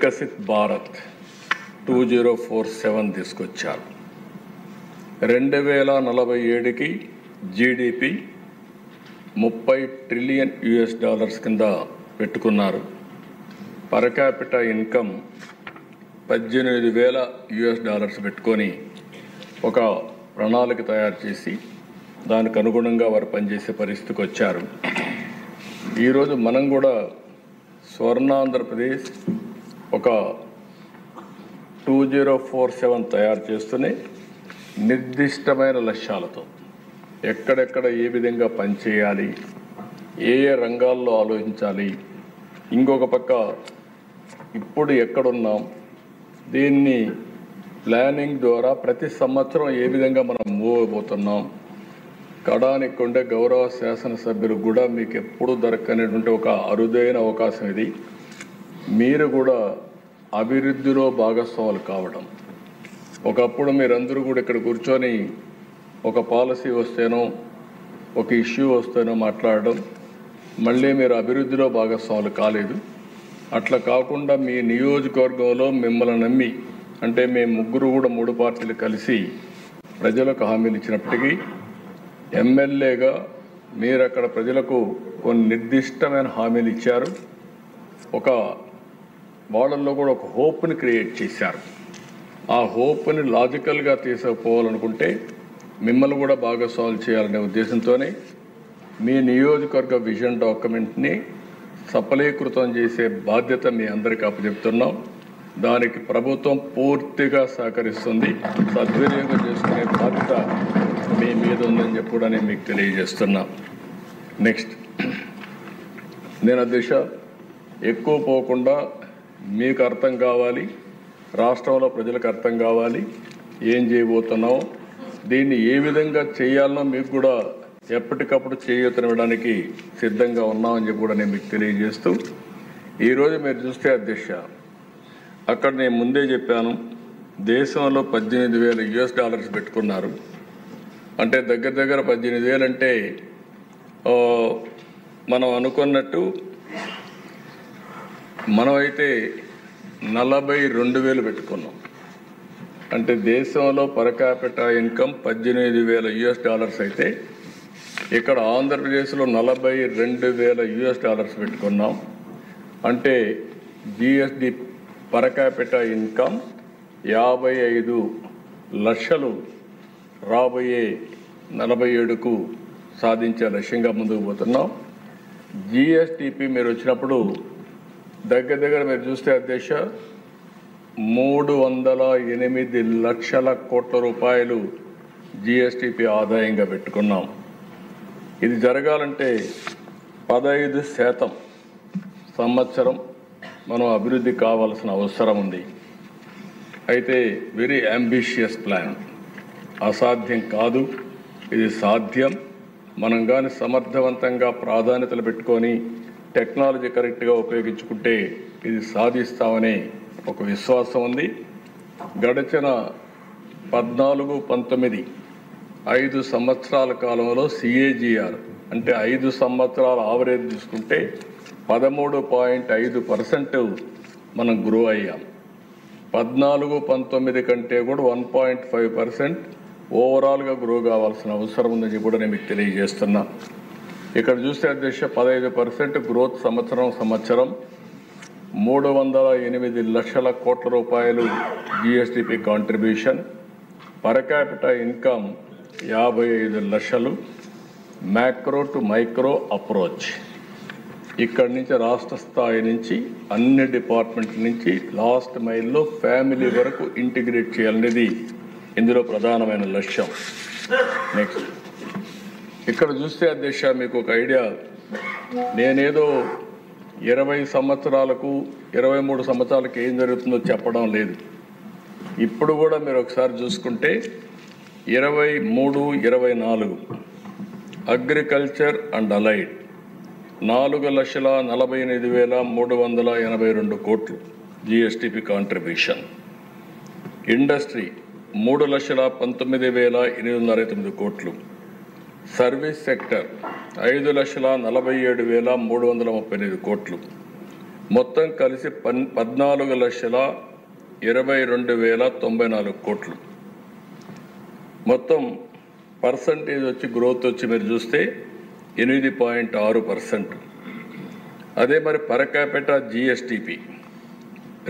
వికసిత్ భారత్ 2047 తీసుకొచ్చారు. 2047కి GDP $30 trillion కింద పెట్టుకున్నారు. పర్ క్యాపిటా ఇన్కమ్ $18,000 పెట్టుకొని ఒక ప్రణాళిక తయారు చేసి దానికి అనుగుణంగా వారు పనిచేసే పరిస్థితికి వచ్చారు. ఈరోజు మనం కూడా స్వర్ణాంధ్రప్రదేశ్ ఒక 2047 తయారు చేస్తూనే నిర్దిష్టమైన లక్ష్యాలతో ఎక్కడెక్కడ ఏ విధంగా పనిచేయాలి, ఏ ఏ రంగాల్లో ఆలోచించాలి, ఇంకొక పక్క ఇప్పుడు ఎక్కడున్నాం, దీన్ని ప్లానింగ్ ద్వారా ప్రతి సంవత్సరం ఏ విధంగా మనం మూవ్ అయిపోతున్నాం, కడానికి ఉండే గౌరవ శాసనసభ్యులు కూడా మీకు ఎప్పుడు దొరకనేటువంటి ఒక అరుదైన అవకాశం ఇది. మీరు కూడా అభివృద్ధిలో భాగస్వాములు కావడం. ఒకప్పుడు మీరందరూ కూడా ఇక్కడ కూర్చొని ఒక పాలసీ వస్తేనో ఒక ఇష్యూ వస్తేనో మాట్లాడడం, మళ్ళీ మీరు అభివృద్ధిలో భాగస్వాములు కాలేదు. అట్లా కాకుండా మీ నియోజకవర్గంలో మిమ్మల్ని నమ్మి, అంటే మేము ముగ్గురు కూడా 3 పార్టీలు కలిసి ప్రజలకు హామీలు ఇచ్చినప్పటికీ ఎమ్మెల్యేగా మీరు అక్కడ ప్రజలకు కొన్ని నిర్దిష్టమైన హామీలు ఇచ్చారు. ఒక వాళ్ళల్లో కూడా ఒక హోప్ని క్రియేట్ చేశారు. ఆ హోప్ని లాజికల్గా తీసుకుపోవాలనుకుంటే మిమ్మల్ని కూడా భాగస్వాములు చేయాలనే ఉద్దేశంతోనే మీ నియోజకవర్గ విజన్ డాక్యుమెంట్ని సఫలీకృతం చేసే బాధ్యత మీ అందరికీ అప్పచెప్తున్నాం. దానికి ప్రభుత్వం పూర్తిగా సహకరిస్తుంది. సద్వినియోగం చేసుకునే బాధ్యత మీ మీద ఉందని చెప్పి కూడా నేను మీకు తెలియజేస్తున్నా. నెక్స్ట్, నేను అధ్యక్ష ఎక్కువ పోకుండా మీకు అర్థం కావాలి, రాష్ట్రంలో ప్రజలకు అర్థం కావాలి ఏం చేయబోతున్నామో, దీన్ని ఏ విధంగా చేయాలనో మీకు కూడా ఎప్పటికప్పుడు చేయూతనివ్వడానికి సిద్ధంగా ఉన్నామని చెప్పి కూడా నేను మీకు తెలియజేస్తూ, ఈరోజు మీరు చూస్తే అధ్యక్ష అక్కడ నేను ముందే చెప్పాను, దేశంలో $18,000 పెట్టుకున్నారు. అంటే దగ్గర దగ్గర 18,000 అంటే మనం అనుకున్నట్టు మనమైతే 42,000 పెట్టుకున్నాం. అంటే దేశంలో పర్ క్యాపిటా ఇన్కమ్ $18,000 అయితే ఇక్కడ ఆంధ్రప్రదేశ్లో $42,000 పెట్టుకున్నాం. అంటే జిఎస్డి పర్ క్యాపిటా ఇన్కమ్ 55 లక్షలు రాబోయే 47కు సాధించే లక్ష్యంగా ముందుకు పోతున్నాం. జిఎస్టిపి మీరు వచ్చినప్పుడు దగ్గర దగ్గర మీరు చూస్తే అధ్యక్ష 308 లక్షల కోట్ల రూపాయలు జిఎస్టిపి ఆదాయంగా పెట్టుకున్నాం. ఇది జరగాలంటే 15% సంవత్సరం మనం అభివృద్ధి కావాల్సిన అవసరం ఉంది. అయితే వెరీ అంబిషియస్ ప్లాన్, అసాధ్యం కాదు, ఇది సాధ్యం. మనం కానీ సమర్థవంతంగా ప్రాధాన్యతలు పెట్టుకొని టెక్నాలజీ కరెక్ట్గా ఉపయోగించుకుంటే ఇది సాధిస్తామనే ఒక విశ్వాసం ఉంది. గడిచిన 14-19 5 సంవత్సరాల కాలంలో CAGR అంటే 5 సంవత్సరాల ఆవరేజ్ తీసుకుంటే 13.5% మనం గ్రో అయ్యాం. 14-19 కంటే కూడా 1.5% ఓవరాల్గా గ్రో కావాల్సిన అవసరం ఉందని కూడా నేను మీకు తెలియజేస్తున్నా. ఇక్కడ చూస్తే అధ్యక్ష 15% గ్రోత్ సంవత్సరం 308 లక్షల కోట్ల రూపాయలు GSTP contribution, per capita income 55 లక్షలు, మ్యాక్రో టు మైక్రో అప్రోచ్. ఇక్కడి నుంచి రాష్ట్ర స్థాయి నుంచి అన్ని డిపార్ట్మెంట్ల నుంచి లాస్ట్ మైల్లో ఫ్యామిలీ వరకు ఇంటిగ్రేట్ చేయాలనేది ఇందులో ప్రధానమైన లక్ష్యం. నెక్స్ట్, ఇక్కడ చూస్తే అధ్యక్ష మీకు ఒక ఐడియా, నేనేదో 20 సంవత్సరాలకు 23 సంవత్సరాలకు ఏం జరుగుతుందో చెప్పడం లేదు. ఇప్పుడు కూడా మీరు ఒకసారి చూసుకుంటే 23-24 అగ్రికల్చర్ అండ్ అలైడ్ 4,48,382 కోట్లు జిఎస్టిపి కాంట్రిబ్యూషన్, ఇండస్ట్రీ 3,19,829 కోట్లు, సర్వీస్ సెక్టర్ 5,47,335 కోట్లు, మొత్తం కలిసి 14,22,094 కోట్లు. మొత్తం పర్సంటేజ్ వచ్చి గ్రోత్ వచ్చి మీరు చూస్తే 8.6%. అదే మరి పర్ క్యాపిటా జిఎస్టిపి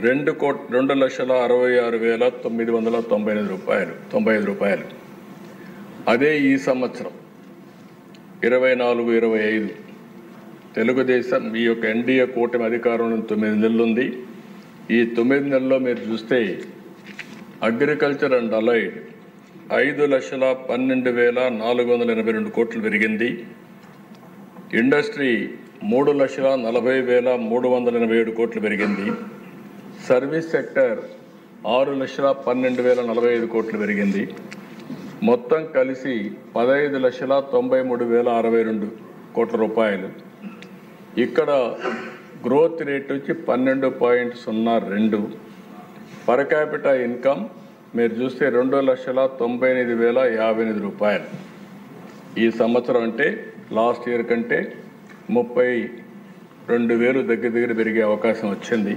2,66,995 రూపాయలు. అదే ఈ సంవత్సరం 24-25 తెలుగుదేశం మీ యొక్క ఎన్డీఏ కూటమి అధికారంలో 9 నెలలు ఉంది. ఈ 9 నెలల్లో మీరు చూస్తే అగ్రికల్చర్ అండ్ అలైడ్ 5,12,482 కోట్లు పెరిగింది. ఇండస్ట్రీ 3,40,387 కోట్లు పెరిగింది. సర్వీస్ సెక్టర్ 6,12,045 కోట్లు పెరిగింది. మొత్తం కలిసి 15,93,062 కోట్ల రూపాయలు. ఇక్కడ గ్రోత్ రేట్ వచ్చి 12.02. పర్ క్యాపిటా ఇన్కమ్ మీరు చూస్తే 2,98,058 రూపాయలు. ఈ సంవత్సరం అంటే లాస్ట్ ఇయర్ కంటే 32,000 దగ్గర పెరిగే అవకాశం వచ్చింది.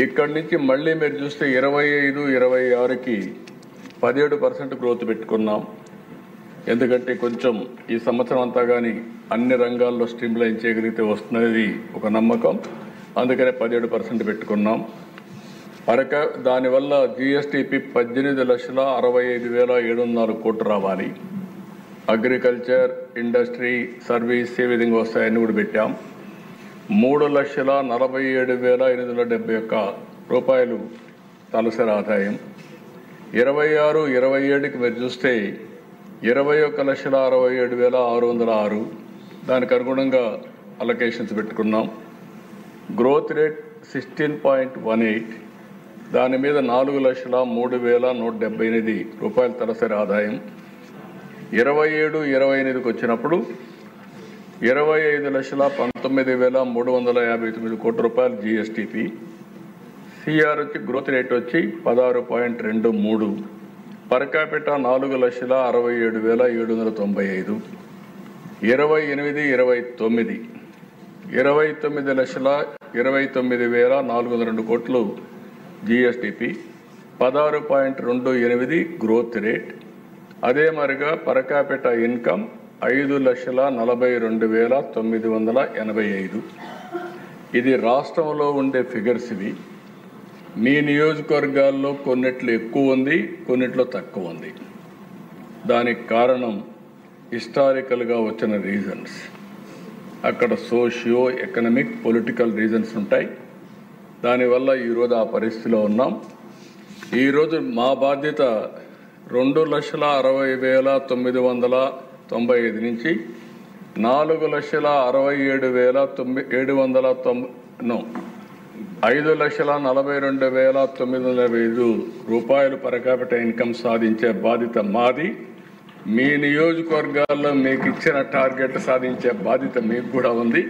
ఇక్కడి నుంచి మళ్ళీ మీరు చూస్తే 25-26కి 17% గ్రోత్ పెట్టుకున్నాం. ఎందుకంటే కొంచెం ఈ సంవత్సరం అంతా కానీ అన్ని రంగాల్లో స్ట్రీమ్లైన్ చేయగలిగితే వస్తున్నది ఒక నమ్మకం. అందుకనే 17% పెట్టుకున్నాం. దానివల్ల జిఎస్టిపి 18,65,704 కోట్లు రావాలి. అగ్రికల్చర్, ఇండస్ట్రీ, సర్వీస్ ఏ విధంగా వస్తాయని కూడా పెట్టాం. 3,47,871 రూపాయలు తలసరి ఆదాయం. 26-27కి మీరు చూస్తే 21,67,606. దానికి అనుగుణంగా అలొకేషన్స్ పెట్టుకున్నాం. Growth rate 16.18. దాని మీద 4,03,178 రూపాయల తలసరి ఆదాయం. 27-28కి వచ్చినప్పుడు 25,19,359 కోట్ల రూపాయలు జిఎస్టిపి. సిఆర్ వచ్చి గ్రోత్ రేట్ వచ్చి 16.23. Per capita 4,67,795. 28-29 29,29,402 కోట్లు జిఎస్టిపి. 16.28 growth rate. అదే మరిగా పర్ క్యాపిటా ఇన్కమ్ 5,42,985. ఇది రాష్ట్రంలో ఉండే ఫిగర్స్ ఇవి. మీ నియోజకవర్గాల్లో కొన్నిట్లో ఎక్కువ ఉంది, కొన్నిట్లో తక్కువ ఉంది. దానికి కారణం హిస్టారికల్గా వచ్చిన రీజన్స్. అక్కడ సోషియో ఎకనామిక్ పొలిటికల్ రీజన్స్ ఉంటాయి. దానివల్ల ఈరోజు ఆ పరిస్థితిలో ఉన్నాం. ఈరోజు మా బాధ్యత 2,60,995 నుంచి 5,42,905 రూపాయలు పర్ క్యాపిటా ఇన్కమ్ సాధించే బాధ్యత మాది. మీ నియోజకవర్గాల్లో మీకు ఇచ్చిన టార్గెట్ సాధించే బాధ్యత మీకు కూడా ఉంది.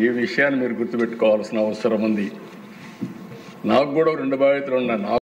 ఈ విషయాన్ని మీరు గుర్తుపెట్టుకోవాల్సిన అవసరం ఉంది. నాకు కూడా 2 బాధ్యతలు ఉన్నాయి.